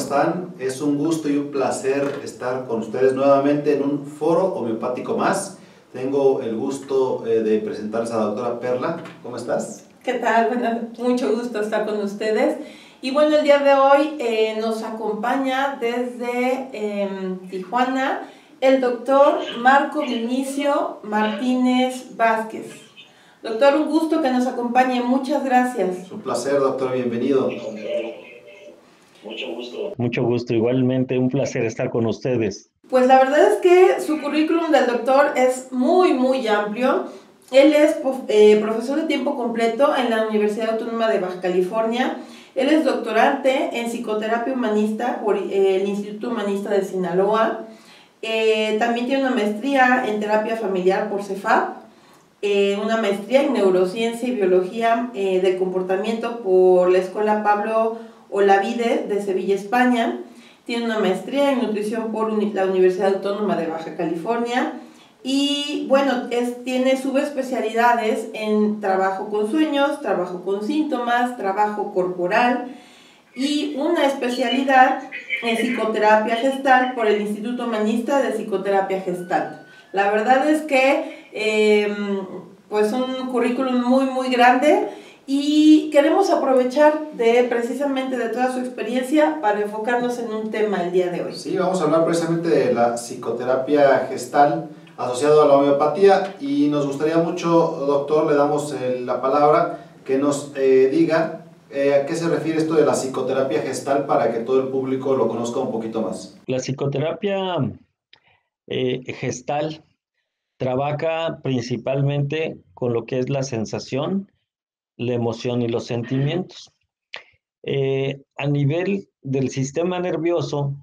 están? Es un gusto y un placer estar con ustedes nuevamente en un foro homeopático más. Tengo el gusto de presentarles a la doctora Perla. ¿Cómo estás? ¿Qué tal? Bueno, mucho gusto estar con ustedes. Y bueno, el día de hoy nos acompaña desde Tijuana el doctor Marco Vinicio Martínez Vázquez. Doctor, un gusto que nos acompañe. Muchas gracias. Es un placer, doctor. Bienvenido. Mucho gusto. Mucho gusto. Igualmente, un placer estar con ustedes. Pues la verdad es que su currículum del doctor es muy amplio. Él es profesor de tiempo completo en la Universidad Autónoma de Baja California. Él es doctorante en psicoterapia humanista por el Instituto Humanista de Sinaloa. También tiene una maestría en terapia familiar por CEFAP, una maestría en neurociencia y biología del comportamiento por la Escuela Pablo Olavide de Sevilla, España. Tiene una maestría en nutrición por la Universidad Autónoma de Baja California. Y bueno, tiene subespecialidades en trabajo con sueños, trabajo con síntomas, trabajo corporal y una especialidad en psicoterapia gestal por el Instituto Humanista de Psicoterapia Gestalt. La verdad es que pues un currículum muy grande y queremos aprovechar precisamente de toda su experiencia para enfocarnos en un tema el día de hoy. Sí, vamos a hablar precisamente de la psicoterapia gestal asociado a la homeopatía y nos gustaría mucho, doctor, le damos la palabra, que nos diga a qué se refiere esto de la psicoterapia gestal para que todo el público lo conozca un poquito más. La psicoterapia gestal trabaja principalmente con lo que es la sensación, la emoción y los sentimientos. A nivel del sistema nervioso,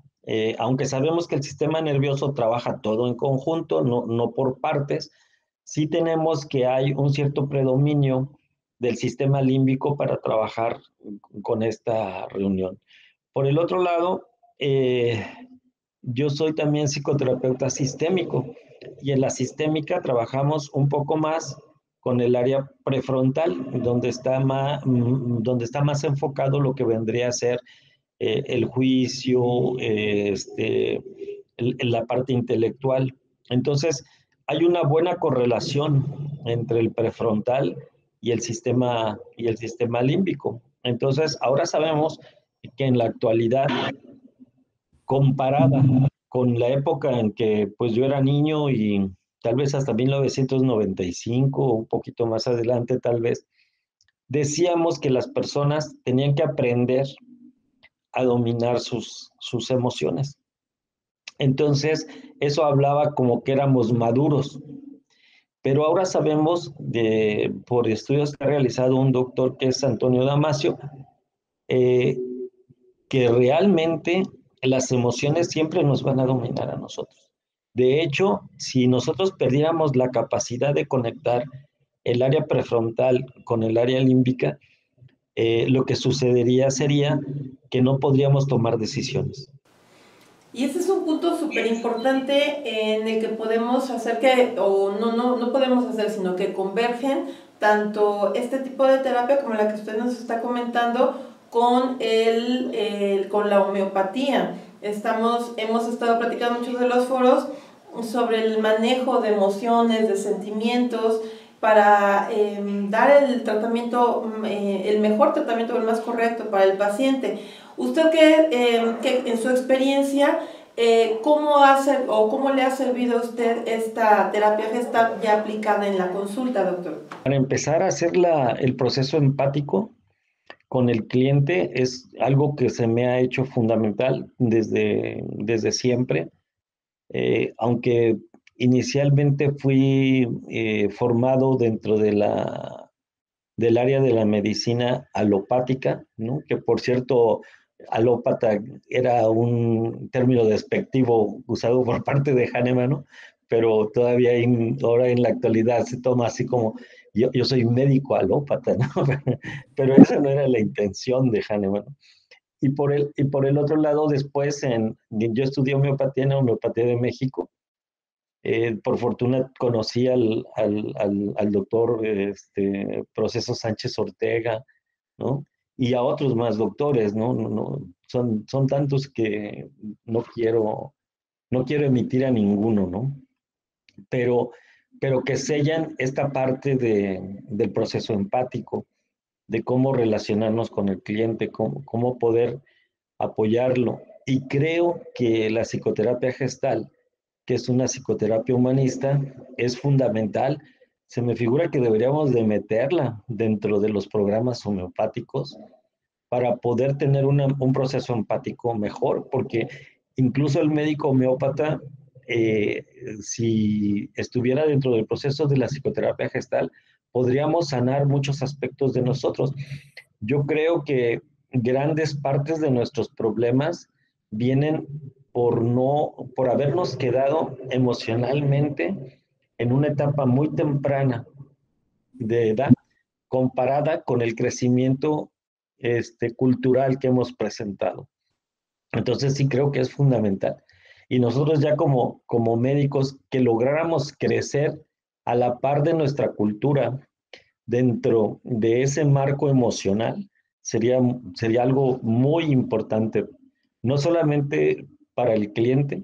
aunque sabemos que el sistema nervioso trabaja todo en conjunto, no por partes, sí tenemos que hay un cierto predominio del sistema límbico para trabajar con esta reunión. Por el otro lado, yo soy también psicoterapeuta sistémico y en la sistémica trabajamos un poco más con el área prefrontal, donde está más enfocado lo que vendría a ser el juicio, la parte intelectual. Entonces, hay una buena correlación entre el prefrontal y el sistema límbico. Entonces, ahora sabemos que en la actualidad, comparada con la época en que pues yo era niño y tal vez hasta 1995 o un poquito más adelante tal vez, decíamos que las personas tenían que aprender a dominar sus emociones. Entonces, eso hablaba como que éramos maduros. Pero ahora sabemos, por estudios que ha realizado un doctor que es Antonio Damasio, eh, que realmente las emociones siempre nos van a dominar a nosotros. De hecho, si nosotros perdiéramos la capacidad de conectar el área prefrontal con el área límbica, lo que sucedería sería que no podríamos tomar decisiones. Y ese es un punto súper importante en el que podemos hacer no podemos hacer, sino que convergen tanto este tipo de terapia como la que usted nos está comentando con con la homeopatía. Hemos estado platicando muchos de los foros sobre el manejo de emociones, de sentimientos, para dar el tratamiento, el mejor tratamiento, el más correcto para el paciente. Usted que en su experiencia, ¿cómo le ha servido a usted esta terapia gestal ya aplicada en la consulta, doctor? Para empezar a hacer el proceso empático con el cliente es algo que se me ha hecho fundamental desde siempre. Aunque inicialmente fui formado dentro del área de la medicina alopática, ¿no? Que por cierto, alópata era un término despectivo usado por parte de Hahnemann, ¿no? Pero todavía ahora en la actualidad se toma así como, yo soy médico alópata, ¿no? Pero esa no era la intención de Hahnemann, ¿no? Y por el otro lado, después yo estudié homeopatía en la Homeopatía de México. Por fortuna conocí al doctor Proceso Sánchez Ortega, ¿no? y a otros más doctores, ¿no? Son tantos que no quiero emitir a ninguno, ¿no? Pero, pero que sellan esta parte del proceso empático, de cómo relacionarnos con el cliente, cómo poder apoyarlo. Y creo que la psicoterapia gestal, que es una psicoterapia humanista, es fundamental. Se me figura que deberíamos de meterla dentro de los programas homeopáticos para poder tener un proceso empático mejor, porque incluso el médico homeópata, eh, si estuviera dentro del proceso de la psicoterapia gestal, podríamos sanar muchos aspectos de nosotros. Yo creo que grandes partes de nuestros problemas vienen por habernos quedado emocionalmente en una etapa muy temprana de edad comparada con el crecimiento cultural que hemos presentado. Entonces sí creo que es fundamental. Y nosotros ya como médicos que lográramos crecer a la par de nuestra cultura dentro de ese marco emocional, sería algo muy importante, no solamente para el cliente,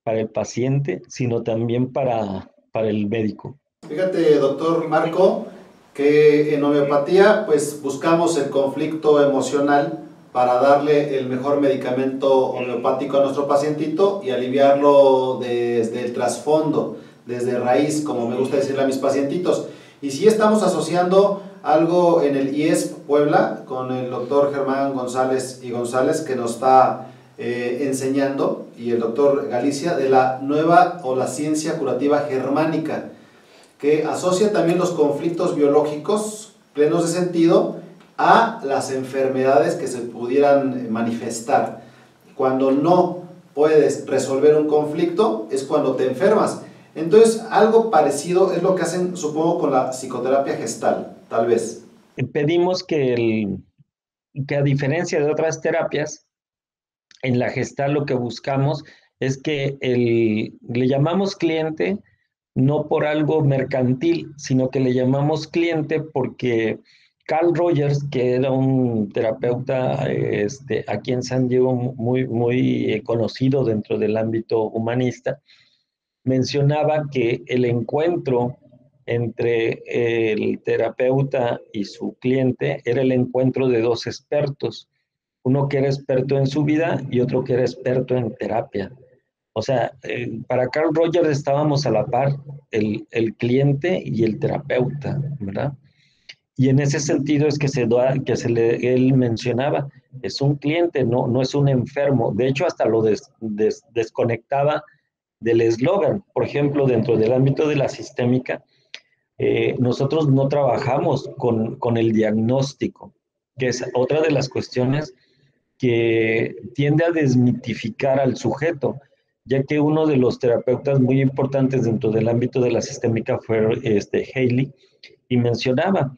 para el paciente, sino también para el médico. Fíjate, doctor Marco, que en homeopatía pues buscamos el conflicto emocional para darle el mejor medicamento homeopático a nuestro pacientito y aliviarlo desde el trasfondo, desde raíz, como me gusta decirle a mis pacientitos. Y sí estamos asociando algo en el IES Puebla con el doctor Germán González y González, que nos está enseñando, y el doctor Galicia, de la nueva o la ciencia curativa germánica, que asocia también los conflictos biológicos plenos de sentido a las enfermedades que se pudieran manifestar. Cuando no puedes resolver un conflicto es cuando te enfermas. Entonces, algo parecido es lo que hacen, supongo, con la psicoterapia gestal, tal vez. Pedimos que a diferencia de otras terapias, en la gestal lo que buscamos es que le llamamos cliente no por algo mercantil, sino que le llamamos cliente porque Carl Rogers, que era un terapeuta aquí en San Diego muy, muy conocido dentro del ámbito humanista, mencionaba que el encuentro entre el terapeuta y su cliente era el encuentro de dos expertos, uno que era experto en su vida y otro que era experto en terapia. O sea, para Carl Rogers estábamos a la par, el cliente y el terapeuta, ¿verdad? Y en ese sentido es él mencionaba, es un cliente, no es un enfermo. De hecho, hasta lo desconectaba del eslogan. Por ejemplo, dentro del ámbito de la sistémica, nosotros no trabajamos con el diagnóstico, que es otra de las cuestiones que tiende a desmitificar al sujeto, ya que uno de los terapeutas muy importantes dentro del ámbito de la sistémica fue Haley, y mencionaba,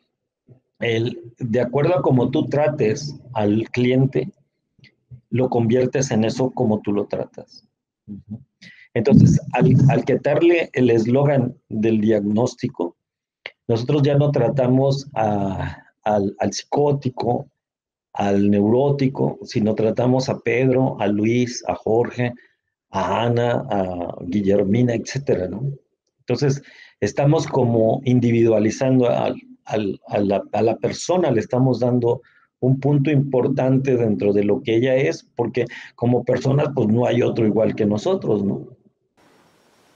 de acuerdo a cómo tú trates al cliente, lo conviertes en eso como tú lo tratas. Entonces, al quitarle el eslogan del diagnóstico, nosotros ya no tratamos al psicótico, al neurótico, sino tratamos a Pedro, a Luis, a Jorge, a Ana, a Guillermina, etcétera, ¿no? Entonces, estamos como individualizando a la persona, le estamos dando un punto importante dentro de lo que ella es, porque como personas, pues no hay otro igual que nosotros, ¿no?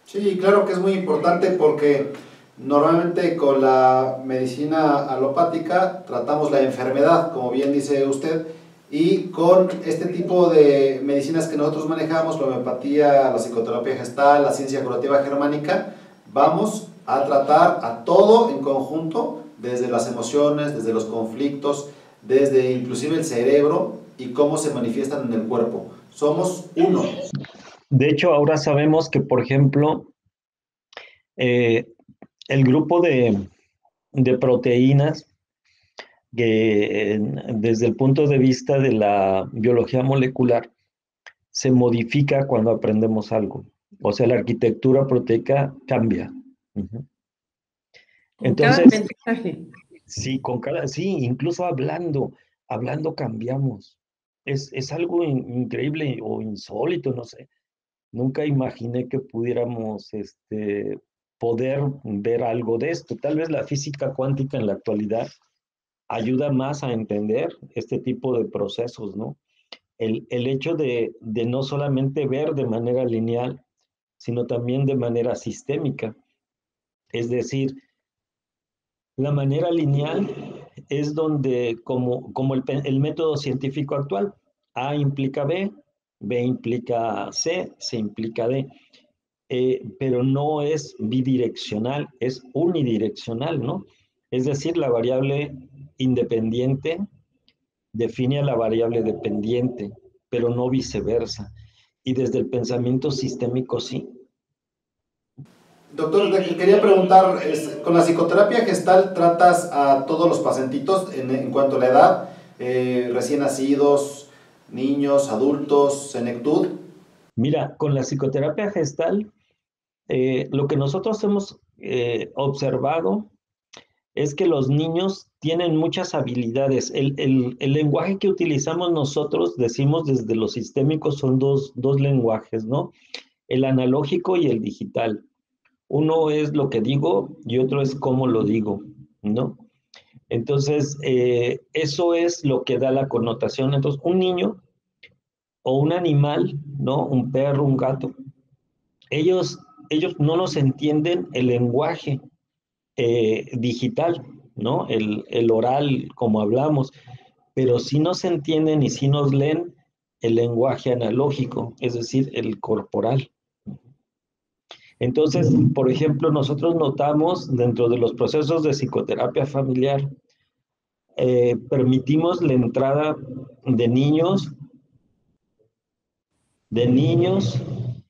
Sí, claro que es muy importante porque normalmente con la medicina alopática tratamos la enfermedad, como bien dice usted, y con este tipo de medicinas que nosotros manejamos, la homeopatía, la psicoterapia gestal, la ciencia curativa germánica, vamos a tratar a todo en conjunto, desde las emociones, desde los conflictos, desde inclusive el cerebro y cómo se manifiestan en el cuerpo. Somos uno. De hecho, ahora sabemos que, por ejemplo, el grupo de proteínas que desde el punto de vista de la biología molecular se modifica cuando aprendemos algo. O sea, la arquitectura proteica cambia. Con cada Entonces, aprendizaje. sí, incluso hablando. hablando cambiamos. Es algo increíble o insólito, no sé. Nunca imaginé que pudiéramos poder ver algo de esto. Tal vez la física cuántica en la actualidad ayuda más a entender este tipo de procesos, ¿no? El hecho de no solamente ver de manera lineal, sino también de manera sistémica. Es decir, la manera lineal es donde, como el método científico actual, A implica B, B implica C, C implica D, pero no es bidireccional, es unidireccional, ¿no? Es decir, la variable independiente define a la variable dependiente, pero no viceversa. Y desde el pensamiento sistémico sí. Doctor, quería preguntar, con la psicoterapia gestal tratas a todos los pacientitos en cuanto a la edad, recién nacidos, niños, adultos, senectud. Mira, con la psicoterapia gestal, lo que nosotros hemos observado es que los niños tienen muchas habilidades. El lenguaje que utilizamos nosotros, decimos desde los sistémicos, son dos lenguajes, ¿no? El analógico y el digital. Uno es lo que digo y otro es cómo lo digo, ¿no? Entonces, eso es lo que da la connotación. Entonces, un niño o un animal, ¿no? Un perro, un gato, ellos, ellos no nos entienden el lenguaje digital, ¿no? El oral, como hablamos, pero sí nos entienden y sí nos leen el lenguaje analógico, es decir, el corporal. Entonces, por ejemplo, nosotros notamos dentro de los procesos de psicoterapia familiar, permitimos la entrada de niños, de niños,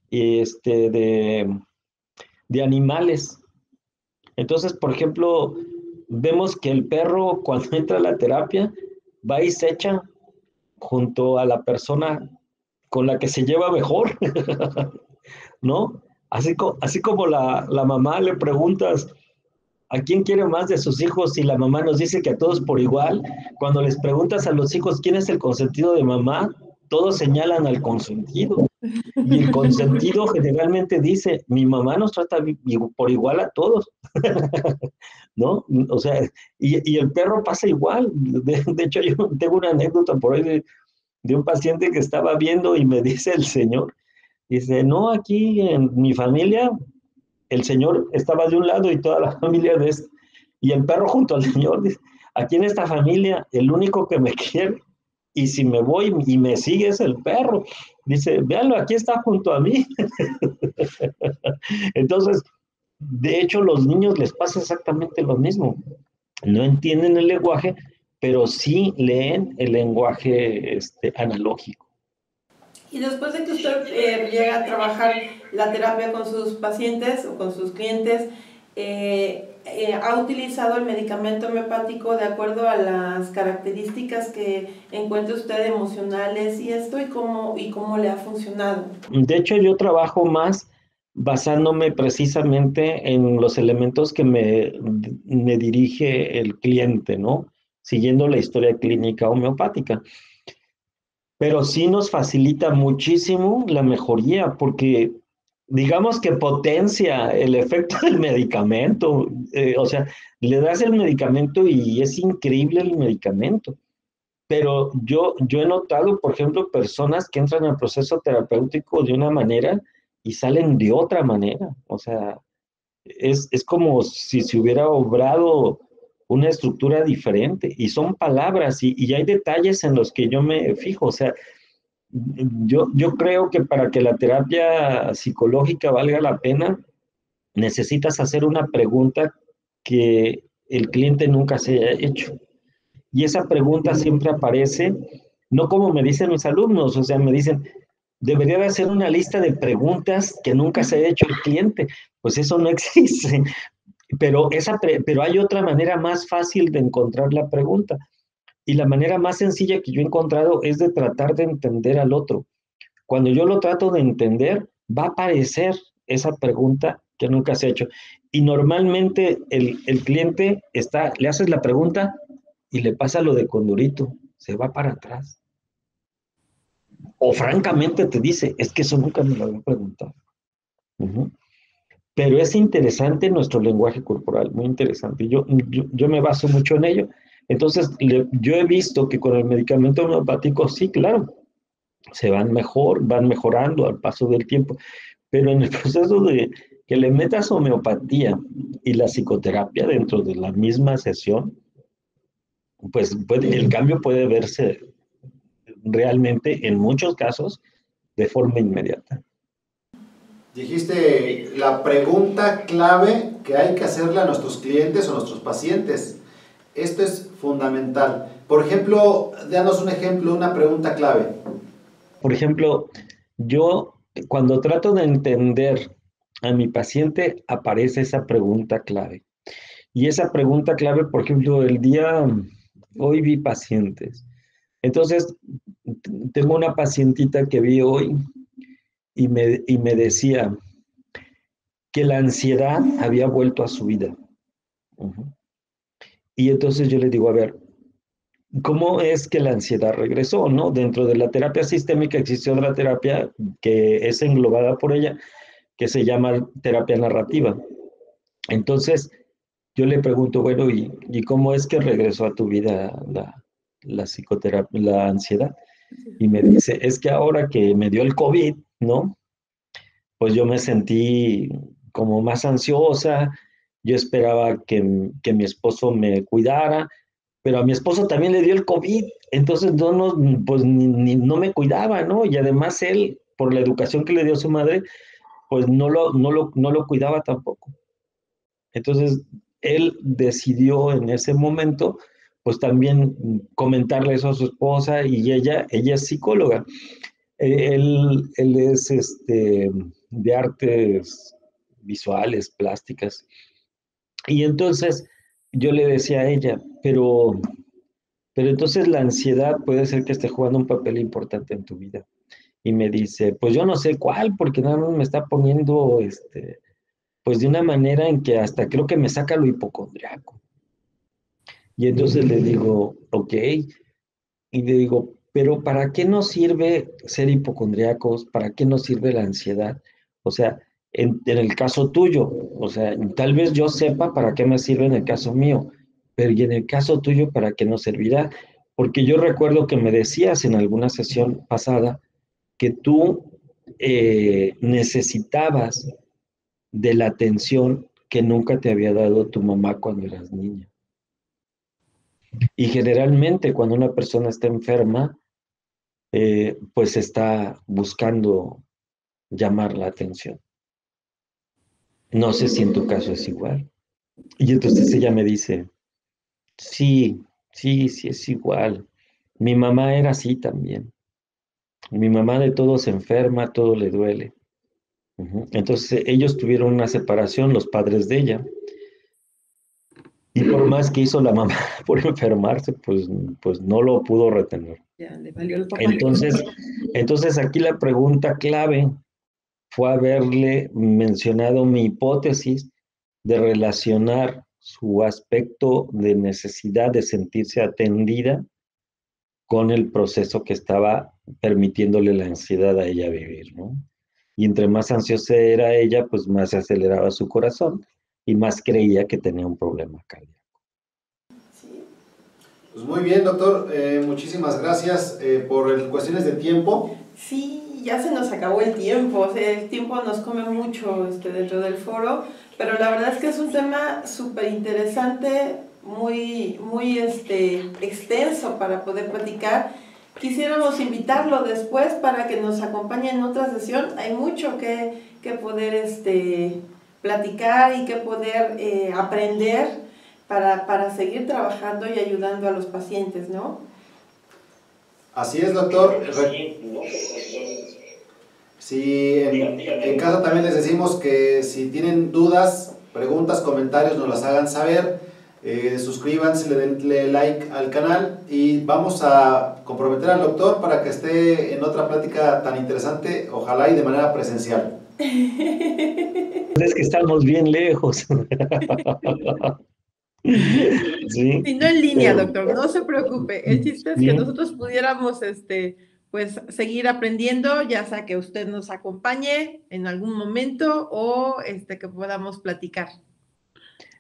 de animales. Entonces, por ejemplo, vemos que el perro cuando entra a la terapia va y se echa junto a la persona con la que se lleva mejor, ¿no? Así como la mamá le preguntas a quién quiere más de sus hijos y la mamá nos dice que a todos por igual, cuando les preguntas a los hijos quién es el consentido de mamá, todos señalan al consentido. Y el consentido generalmente dice, mi mamá nos trata por igual a todos, ¿no? O sea, y el perro pasa igual. De hecho, yo tengo una anécdota por ahí de un paciente que estaba viendo y me dice el señor, dice, no, aquí en mi familia, el señor estaba de un lado y toda la familia de este, y el perro junto al señor, dice, aquí en esta familia, el único que me quiere, y si me voy y me sigue es el perro. Dice, véanlo, aquí está junto a mí. Entonces, de hecho, los niños les pasa exactamente lo mismo. No entienden el lenguaje, pero sí leen el lenguaje analógico. Y después de que usted llega a trabajar la terapia con sus pacientes o con sus clientes, ¿ha utilizado el medicamento homeopático de acuerdo a las características que encuentra usted emocionales y esto, y cómo le ha funcionado? De hecho, yo trabajo más basándome precisamente en los elementos que me dirige el cliente, ¿no? Siguiendo la historia clínica homeopática. Pero sí nos facilita muchísimo la mejoría porque digamos que potencia el efecto del medicamento. O sea, le das el medicamento y es increíble el medicamento. Pero yo he notado, por ejemplo, personas que entran al proceso terapéutico de una manera y salen de otra manera. O sea, es como si se hubiera obrado una estructura diferente y son palabras y hay detalles en los que yo me fijo. O sea, yo creo que para que la terapia psicológica valga la pena, necesitas hacer una pregunta que el cliente nunca se haya hecho. Y esa pregunta siempre aparece, no como me dicen mis alumnos, o sea, me dicen, debería de hacer una lista de preguntas que nunca se ha hecho el cliente. Pues eso no existe, pero hay otra manera más fácil de encontrar la pregunta. Y la manera más sencilla que yo he encontrado es de tratar de entender al otro. Cuando yo lo trato de entender, va a aparecer esa pregunta que nunca se ha hecho. Y normalmente el cliente le haces la pregunta y le pasa lo de Condorito. se va para atrás. O francamente te dice, es que eso nunca me lo había preguntado. Uh-huh. Pero es interesante nuestro lenguaje corporal, muy interesante. Yo me baso mucho en ello. Entonces, yo he visto que con el medicamento homeopático, sí, claro, se van mejorando al paso del tiempo, pero en el proceso de que le metas homeopatía y la psicoterapia dentro de la misma sesión, pues el cambio puede verse realmente en muchos casos de forma inmediata. Dijiste la pregunta clave que hay que hacerle a nuestros clientes o nuestros pacientes. Esto es fundamental. Por ejemplo, danos un ejemplo, una pregunta clave. Por ejemplo, yo cuando trato de entender a mi paciente, aparece esa pregunta clave. Y esa pregunta clave, por ejemplo, hoy vi pacientes. Entonces, tengo una pacientita que vi hoy y me decía que la ansiedad había vuelto a su vida. Uh-huh. Y entonces yo le digo, a ver, ¿cómo es que la ansiedad regresó? ¿No? Dentro de la terapia sistémica existe otra terapia que es englobada por ella, que se llama terapia narrativa. Entonces, yo le pregunto, bueno, ¿y cómo es que regresó a tu vida la psicoterapia, la ansiedad? Y me dice, es que ahora que me dio el COVID, ¿no? Pues yo me sentí como más ansiosa, yo esperaba que mi esposo me cuidara, pero a mi esposo también le dio el COVID, entonces pues no me cuidaba, ¿no? Y además él, por la educación que le dio su madre, pues no lo cuidaba tampoco. Entonces, él decidió en ese momento, pues también comentarle eso a su esposa y ella es psicóloga. Él es de artes visuales, plásticas. Y entonces yo le decía a ella, pero entonces la ansiedad puede ser que esté jugando un papel importante en tu vida. Y me dice, pues yo no sé cuál, porque nada más me está poniendo, pues de una manera en que hasta creo que me saca lo hipocondriaco. Y entonces le digo, ok, y le digo, pero ¿para qué nos sirve ser hipocondriacos? ¿Para qué nos sirve la ansiedad? O sea, en el caso tuyo, o sea, tal vez yo sepa para qué me sirve en el caso mío, pero ¿y en el caso tuyo para qué nos servirá? Porque yo recuerdo que me decías en alguna sesión pasada que tú necesitabas de la atención que nunca te había dado tu mamá cuando eras niña. Y generalmente cuando una persona está enferma, pues está buscando llamar la atención. No sé si en tu caso es igual. Y entonces ella me dice, sí, sí es igual. Mi mamá era así también. Mi mamá de todo se enferma, todo le duele. Uh-huh. Entonces ellos tuvieron una separación, los padres de ella. Y por más que hizo la mamá por enfermarse, pues no lo pudo retener. Ya, le valió el papá. Entonces aquí la pregunta clave fue haberle mencionado mi hipótesis de relacionar su aspecto de necesidad de sentirse atendida con el proceso que estaba permitiéndole la ansiedad a ella vivir, ¿no? Y entre más ansiosa era ella, pues más se aceleraba su corazón y más creía que tenía un problema cardíaco. Pues muy bien, doctor, muchísimas gracias por cuestiones de tiempo. Sí, ya se nos acabó el tiempo, o sea, el tiempo nos come mucho dentro del foro, pero la verdad es que es un tema súper interesante, muy extenso para poder platicar. Quisiéramos invitarlo después para que nos acompañe en otra sesión. Hay mucho que poder platicar y que poder aprender para seguir trabajando y ayudando a los pacientes, ¿no? Así es, doctor. Sí, en casa también les decimos que si tienen dudas, preguntas, comentarios, nos las hagan saber. Suscríbanse, denle like al canal y vamos a comprometer al doctor para que esté en otra plática tan interesante, ojalá y de manera presencial. Es que estamos bien lejos. Sí, Si no en línea, pero doctor, no se preocupe. El chiste es que sí, nosotros pudiéramos, pues, seguir aprendiendo, ya sea que usted nos acompañe en algún momento o que podamos platicar.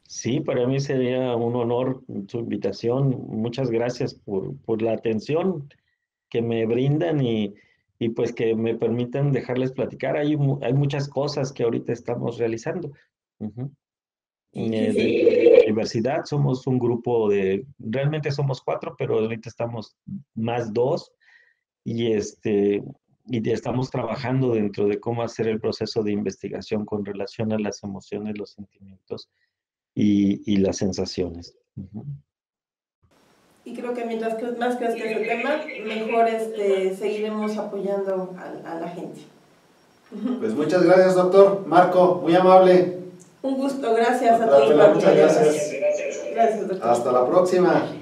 sí, para mí sería un honor su invitación. Muchas gracias por la atención que me brindan y pues que me permitan dejarles platicar. Hay muchas cosas que ahorita estamos realizando. Ujú. Sí, sí, Dentro de sí. la universidad somos un grupo realmente somos 4, pero ahorita estamos más 2 y y estamos trabajando dentro de cómo hacer el proceso de investigación con relación a las emociones, los sentimientos y las sensaciones. Ujú. Y creo que mientras que más crezca ese tema, mejor seguiremos apoyando a la gente. Pues muchas gracias, doctor. Marco, muy amable. Un gusto, gracias a Doctora todos por Pela, muchas acompañarnos. gracias. Gracias, doctor. Hasta la próxima.